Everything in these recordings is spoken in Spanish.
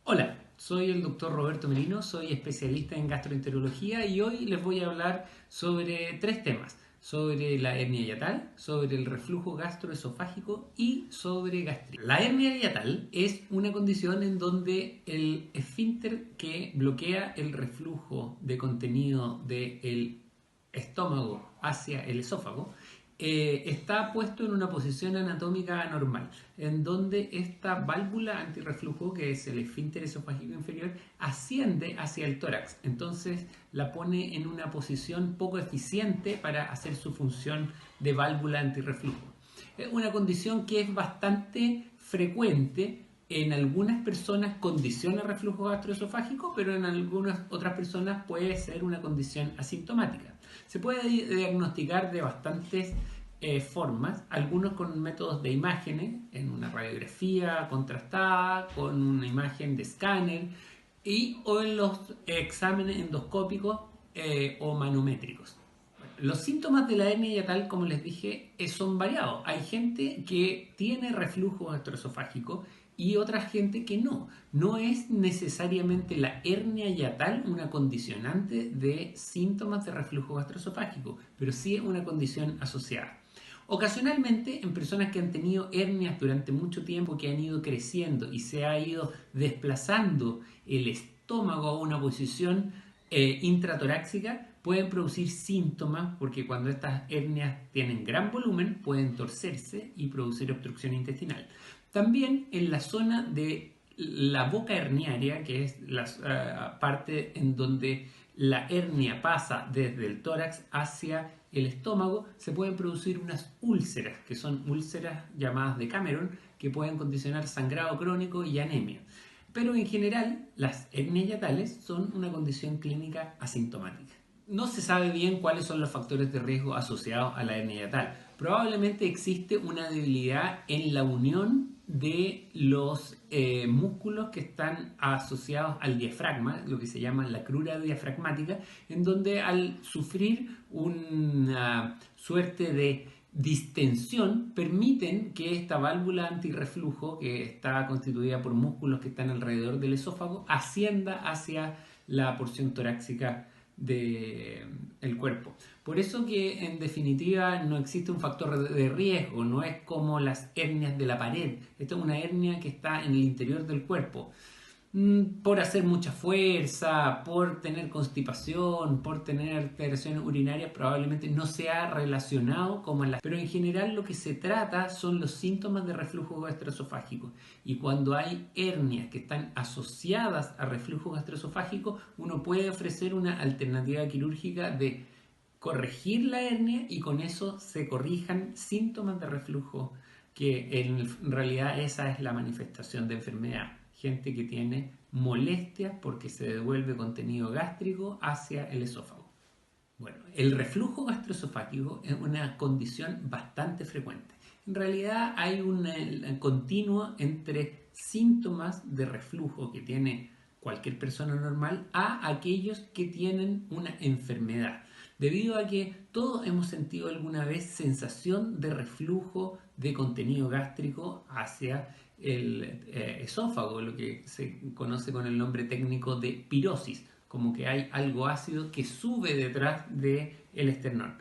Hola, soy el doctor Roberto Merino, soy especialista en gastroenterología y hoy les voy a hablar sobre tres temas, sobre la hernia hiatal, sobre el reflujo gastroesofágico y sobre gastritis. La hernia hiatal es una condición en donde el esfínter que bloquea el reflujo de contenido del estómago hacia el esófago está puesto en una posición anatómica anormal, en donde esta válvula antirreflujo, que es el esfínter esofágico inferior, asciende hacia el tórax. Entonces la pone en una posición poco eficiente para hacer su función de válvula antirreflujo. Es una condición que es bastante frecuente. En algunas personas condiciona reflujo gastroesofágico, pero en algunas otras personas puede ser una condición asintomática. Se puede diagnosticar de bastantes formas, algunos con métodos de imágenes, en una radiografía contrastada, con una imagen de escáner, o en los exámenes endoscópicos o manométricos. Los síntomas de la hernia hiatal, como les dije, son variados. Hay gente que tiene reflujo gastroesofágico y otra gente que no. No es necesariamente la hernia hiatal una condicionante de síntomas de reflujo gastroesofágico, pero sí es una condición asociada. Ocasionalmente, en personas que han tenido hernias durante mucho tiempo, que han ido creciendo y se ha ido desplazando el estómago a una posición intratoráxica, pueden producir síntomas porque cuando estas hernias tienen gran volumen pueden torcerse y producir obstrucción intestinal. También en la zona de la boca herniaria, que es la parte en donde la hernia pasa desde el tórax hacia el estómago, se pueden producir unas úlceras, que son úlceras llamadas de Cameron, que pueden condicionar sangrado crónico y anemia. Pero en general, las hernias hiatales son una condición clínica asintomática. No se sabe bien cuáles son los factores de riesgo asociados a la hernia hiatal. Probablemente existe una debilidad en la unión de los músculos que están asociados al diafragma, lo que se llama la crura diafragmática, en donde al sufrir una suerte de distensión permiten que esta válvula antirreflujo, que está constituida por músculos que están alrededor del esófago, ascienda hacia la porción torácica del cuerpo. Por eso que en definitiva no existe un factor de riesgo, no es como las hernias de la pared. Esta es una hernia que está en el interior del cuerpo. Por hacer mucha fuerza, por tener constipación, por tener alteraciones urinarias, probablemente no se ha relacionado como en las... Pero en general lo que se trata son los síntomas de reflujo gastroesofágico. Y cuando hay hernias que están asociadas a reflujo gastroesofágico, uno puede ofrecer una alternativa quirúrgica de corregir la hernia y con eso se corrijan síntomas de reflujo, que en realidad esa es la manifestación de enfermedad. Gente que tiene molestias porque se devuelve contenido gástrico hacia el esófago. Bueno, el reflujo gastroesofágico es una condición bastante frecuente. En realidad hay un continuo entre síntomas de reflujo que tiene cualquier persona normal a aquellos que tienen una enfermedad. Debido a que todos hemos sentido alguna vez sensación de reflujo de contenido gástrico hacia el esófago, lo que se conoce con el nombre técnico de pirosis, como que hay algo ácido que sube detrás del esternón.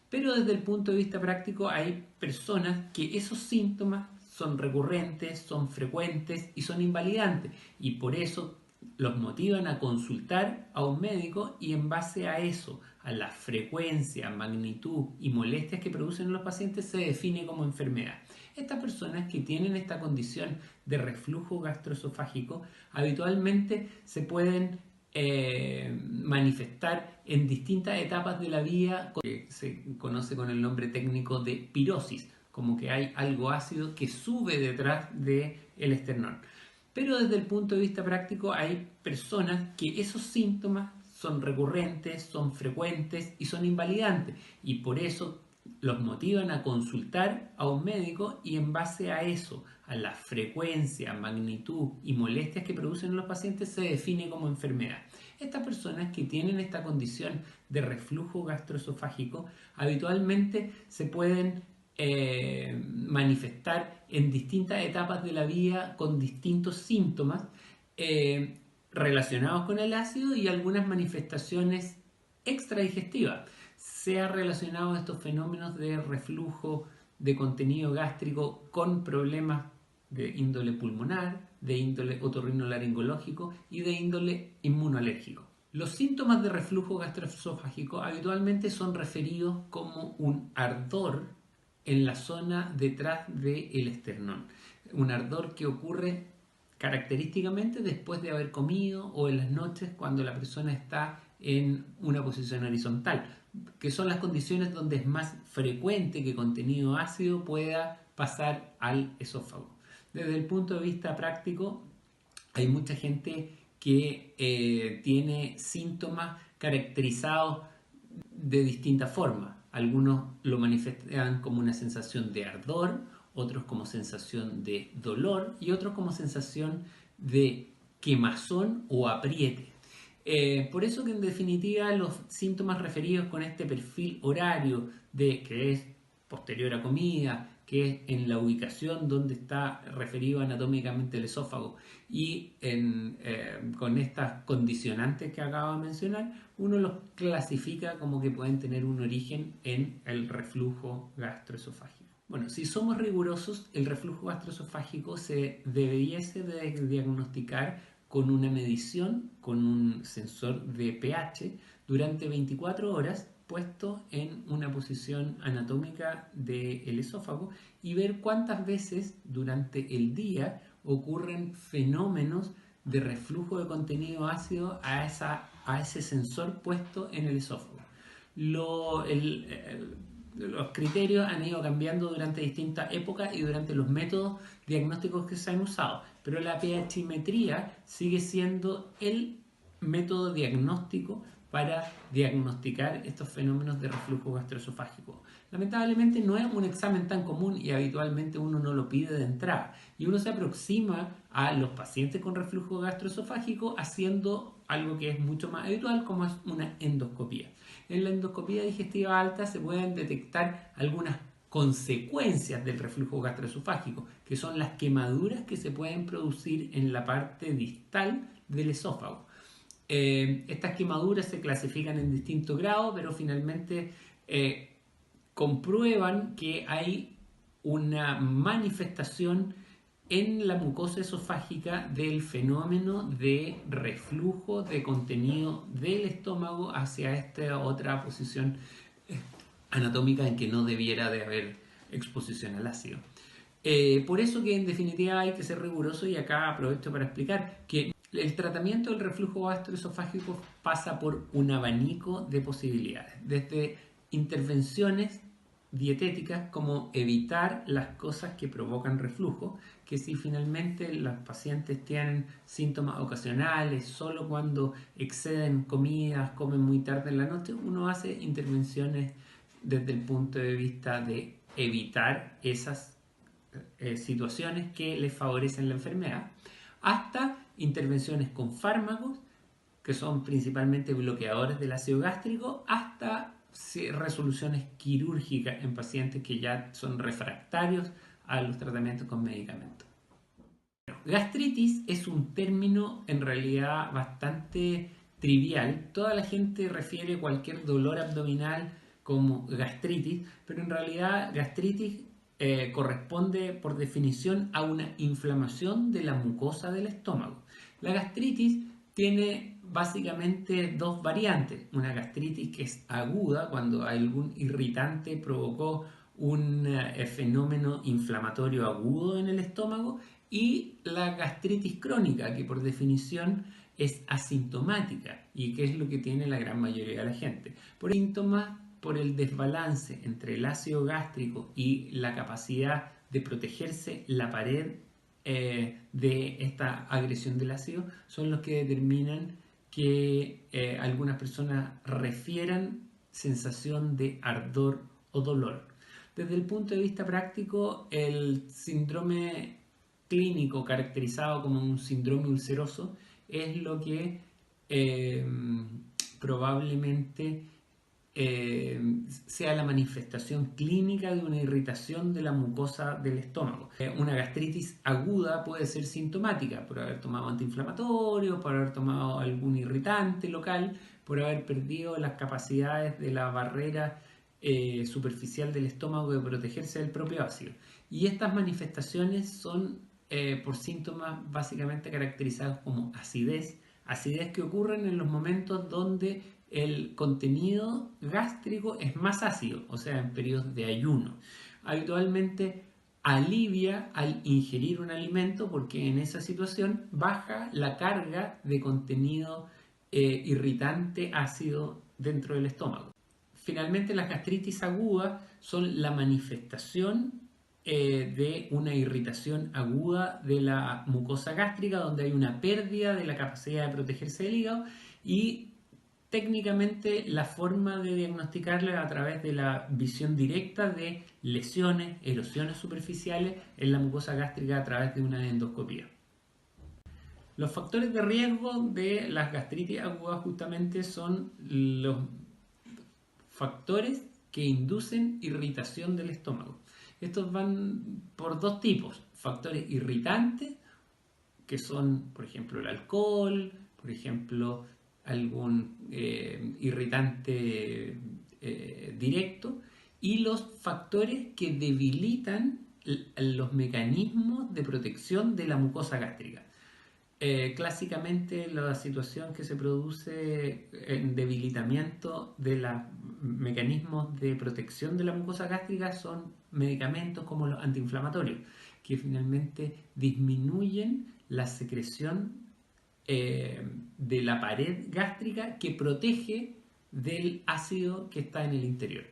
Pero desde el punto de vista práctico hay personas que esos síntomas son recurrentes, son frecuentes y son invalidantes y por eso los motivan a consultar a un médico y en base a eso, a la frecuencia, magnitud y molestias que producen en los pacientes se define como enfermedad. Estas personas que tienen esta condición de reflujo gastroesofágico habitualmente se pueden manifestar en distintas etapas de la vida, que se conoce con el nombre técnico de pirosis, como que hay algo ácido que sube detrás del esternón. Pero desde el punto de vista práctico hay personas que esos síntomas son recurrentes, son frecuentes y son invalidantes y por eso los motivan a consultar a un médico y en base a eso, a la frecuencia, magnitud y molestias que producen los pacientes se define como enfermedad. Estas personas que tienen esta condición de reflujo gastroesofágico habitualmente se pueden manifestar en distintas etapas de la vida con distintos síntomas eh, relacionados con el ácido y algunas manifestaciones extradigestivas. Se ha relacionado estos fenómenos de reflujo de contenido gástrico con problemas de índole pulmonar, de índole otorrinolaringológico y de índole inmunoalérgico. Los síntomas de reflujo gastroesofágico habitualmente son referidos como un ardor en la zona detrás del esternón. Un ardor que ocurre característicamente después de haber comido o en las noches cuando la persona está en una posición horizontal, que son las condiciones donde es más frecuente que contenido ácido pueda pasar al esófago. Desde el punto de vista práctico, hay mucha gente que tiene síntomas caracterizados de distintas formas. Algunos lo manifiestan como una sensación de ardor, otros como sensación de dolor y otros como sensación de quemazón o apriete. Por eso que en definitiva los síntomas referidos con este perfil horario de que es posterior a comida, que es en la ubicación donde está referido anatómicamente el esófago y con estas condicionantes que acabo de mencionar, uno los clasifica como que pueden tener un origen en el reflujo gastroesofágico. Bueno, si somos rigurosos, el reflujo gastroesofágico se debiese de diagnosticar con una medición, con un sensor de pH durante 24 horas puesto en una posición anatómica del esófago y ver cuántas veces durante el día ocurren fenómenos de reflujo de contenido ácido a ese sensor puesto en el esófago. Los criterios han ido cambiando durante distintas épocas y durante los métodos diagnósticos que se han usado, pero la pHimetría sigue siendo el método diagnóstico para diagnosticar estos fenómenos de reflujo gastroesofágico. Lamentablemente no es un examen tan común y habitualmente uno no lo pide de entrada y uno se aproxima a los pacientes con reflujo gastroesofágico haciendo algo que es mucho más habitual como es una endoscopía. En la endoscopía digestiva alta se pueden detectar algunas consecuencias del reflujo gastroesofágico, que son las quemaduras que se pueden producir en la parte distal del esófago. Estas quemaduras se clasifican en distintos grados, pero finalmente comprueban que hay una manifestación en la mucosa esofágica del fenómeno de reflujo de contenido del estómago hacia esta otra posición anatómica en que no debiera de haber exposición al ácido. Por eso que en definitiva hay que ser riguroso y acá aprovecho para explicar que el tratamiento del reflujo gastroesofágico pasa por un abanico de posibilidades, desde intervenciones dietéticas como evitar las cosas que provocan reflujo, que si finalmente los pacientes tienen síntomas ocasionales, solo cuando exceden comidas, comen muy tarde en la noche, uno hace intervenciones desde el punto de vista de evitar esas situaciones que les favorecen la enfermedad, hasta intervenciones con fármacos, que son principalmente bloqueadores del ácido gástrico, hasta resoluciones quirúrgicas en pacientes que ya son refractarios a los tratamientos con medicamentos. Gastritis es un término en realidad bastante trivial. Toda la gente refiere cualquier dolor abdominal como gastritis, pero en realidad gastritis corresponde por definición a una inflamación de la mucosa del estómago. La gastritis tiene básicamente dos variantes. Una gastritis que es aguda cuando algún irritante provocó un fenómeno inflamatorio agudo en el estómago y la gastritis crónica que por definición es asintomática y que es lo que tiene la gran mayoría de la gente. Por síntomas por el desbalance entre el ácido gástrico y la capacidad de protegerse la pared de esta agresión del ácido son los que determinan que algunas personas refieran sensación de ardor o dolor. Desde el punto de vista práctico, el síndrome clínico caracterizado como un síndrome ulceroso es lo que probablemente sea la manifestación clínica de una irritación de la mucosa del estómago. Una gastritis aguda puede ser sintomática por haber tomado antiinflamatorios, por haber tomado algún irritante local, por haber perdido las capacidades de la barrera superficial del estómago de protegerse del propio ácido. Y estas manifestaciones son por síntomas básicamente caracterizados como acidez que ocurren en los momentos donde el contenido gástrico es más ácido, o sea, en periodos de ayuno. Habitualmente alivia al ingerir un alimento porque en esa situación baja la carga de contenido irritante ácido dentro del estómago. Finalmente, las gastritis agudas son la manifestación de una irritación aguda de la mucosa gástrica, donde hay una pérdida de la capacidad de protegerse del hígado, y técnicamente la forma de diagnosticarla es a través de la visión directa de lesiones, erosiones superficiales en la mucosa gástrica a través de una endoscopía. Los factores de riesgo de las gastritis agudas justamente son los factores que inducen irritación del estómago. Estos van por dos tipos: factores irritantes, que son, por ejemplo, el alcohol, por ejemplo, algún irritante directo, y los factores que debilitan los mecanismos de protección de la mucosa gástrica. Clásicamente la situación que se produce en debilitamiento de los mecanismos de protección de la mucosa gástrica son medicamentos como los antiinflamatorios, que finalmente disminuyen la secreción de la pared gástrica que protege del ácido que está en el interior.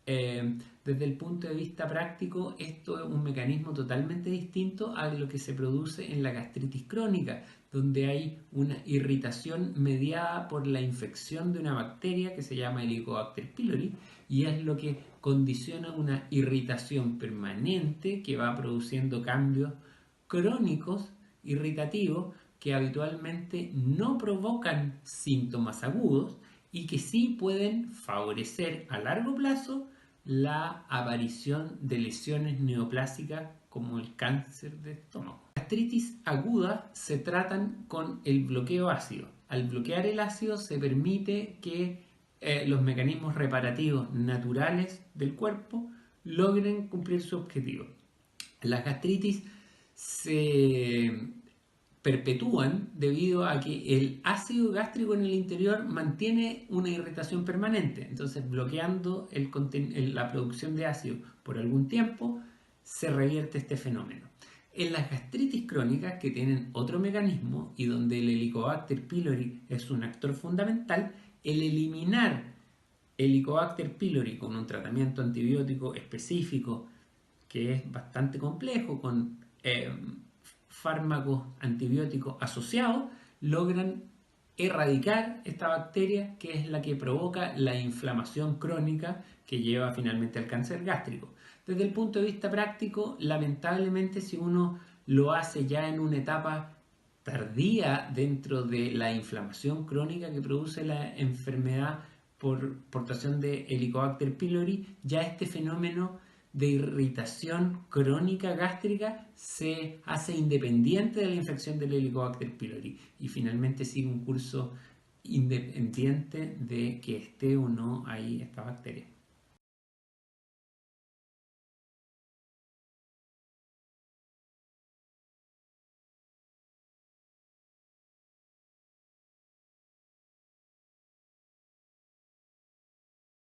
Desde el punto de vista práctico, esto es un mecanismo totalmente distinto a lo que se produce en la gastritis crónica, donde hay una irritación mediada por la infección de una bacteria que se llama Helicobacter pylori, y es lo que condiciona una irritación permanente que va produciendo cambios crónicos irritativos que habitualmente no provocan síntomas agudos y que sí pueden favorecer a largo plazo la aparición de lesiones neoplásicas como el cáncer de estómago. Las gastritis agudas se tratan con el bloqueo ácido. Al bloquear el ácido se permite que los mecanismos reparativos naturales del cuerpo logren cumplir su objetivo. Las gastritis se perpetúan debido a que el ácido gástrico en el interior mantiene una irritación permanente. Entonces, bloqueando la producción de ácido por algún tiempo, se revierte este fenómeno. En las gastritis crónicas, que tienen otro mecanismo y donde el Helicobacter pylori es un actor fundamental, el eliminar Helicobacter pylori con un tratamiento antibiótico específico que es bastante complejo, con fármacos antibióticos asociados, logran erradicar esta bacteria que es la que provoca la inflamación crónica que lleva finalmente al cáncer gástrico. Desde el punto de vista práctico, lamentablemente, si uno lo hace ya en una etapa tardía dentro de la inflamación crónica que produce la enfermedad por portación de Helicobacter pylori, ya este fenómeno de irritación crónica gástrica se hace independiente de la infección del Helicobacter pylori y finalmente sigue un curso independiente de que esté o no ahí esta bacteria.